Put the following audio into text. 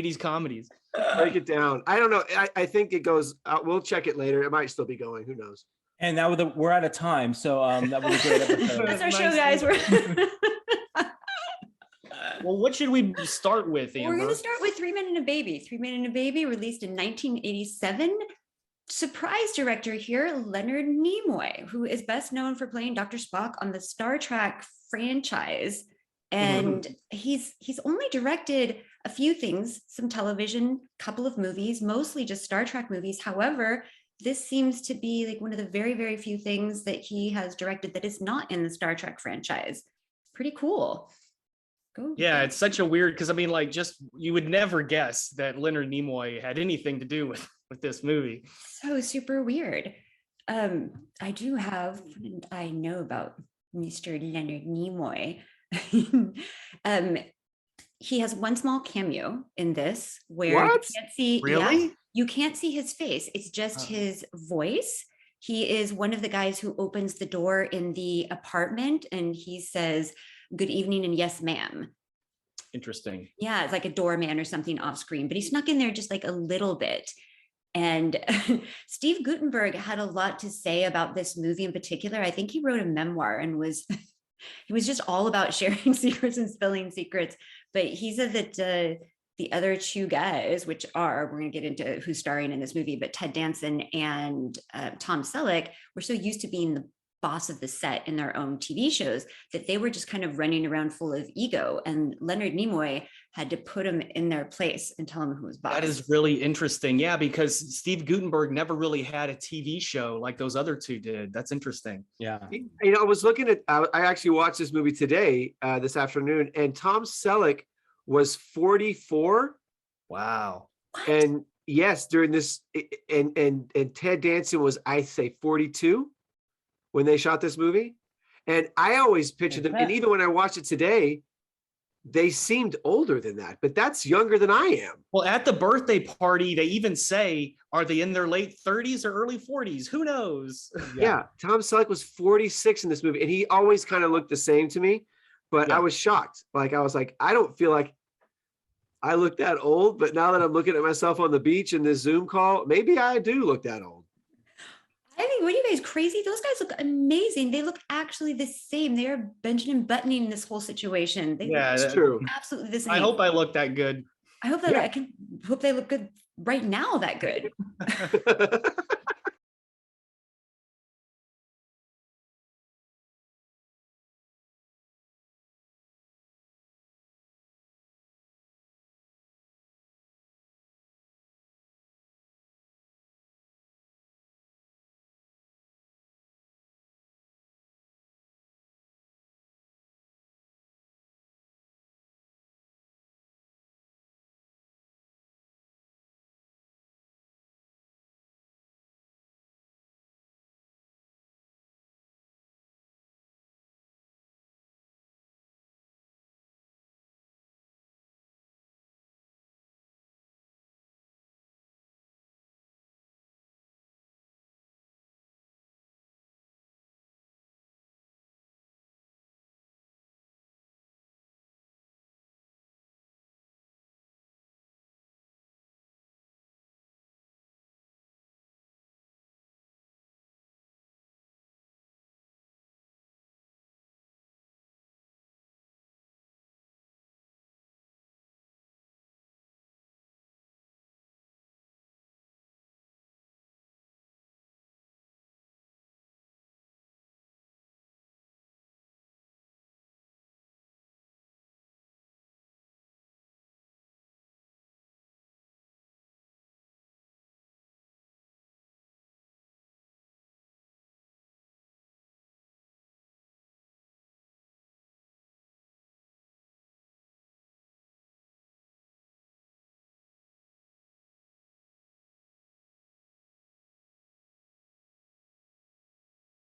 80s comedies. Break it down. I don't know. I think it goes. We'll check it later. It might still be going. Who knows? And we're out of time. So that was a great episode. That's our show, guys. Well, what should we start with, Amber? We're going to start with Three Men and a Baby. Three Men and a Baby, released in 1987. Surprise director here, Leonard Nimoy, who is best known for playing Dr. Spock on the Star Trek franchise. And he's only directed a few things, some television, couple of movies, mostly just Star Trek movies. However, this seems to be like one of the very, very few things that he has directed that is not in the Star Trek franchise. Pretty cool. Yeah, it's such a weird, because I mean, like, just you would never guess that Leonard Nimoy had anything to do with this movie. So super weird. I know about Mr. Leonard Nimoy. He has one small cameo in this where you can't see. Really? Yeah, you can't see his face. It's just his voice. He is one of the guys who opens the door in the apartment, and he says, "Good evening," and "Yes, ma'am." Interesting. Yeah, it's like a doorman or something off screen, but he snuck in there just like a little bit. And Steve Guttenberg had a lot to say about this movie in particular. I think he wrote a memoir and he was just all about sharing secrets and spilling secrets. But he said that the other two guys, which we're going to get into who's starring in this movie, but Ted Danson and Tom Selleck, were so used to being the boss of the set in their own TV shows that they were just kind of running around full of ego. And Leonard Nimoy had to put them in their place and tell them who was boss. That is really interesting. Yeah, because Steve Guttenberg never really had a TV show like those other two did. That's interesting. Yeah. You know, I was looking at, I actually watched this movie today, this afternoon, and Tom Selleck was 44. Wow. What? And yes, during this, and Ted Danson was, I say, 42 when they shot this movie. And I always pictured them, and even when I watched it today, they seemed older than that, but that's younger than I am. Well, at the birthday party, they even say, are they in their late 30s or early 40s? Who knows? Yeah. Tom Selleck was 46 in this movie, and he always kind of looked the same to me, but I was shocked. Like, I was like, I don't feel like I look that old, but now that I'm looking at myself on the beach in this Zoom call, maybe I do look that old. I think, what are you guys crazy? Those guys look amazing. They look actually the same. They are Benjamin Buttoning this whole situation. That's true. Absolutely the same. I hope I look that good. I hope that I can hope they look good right now. That good.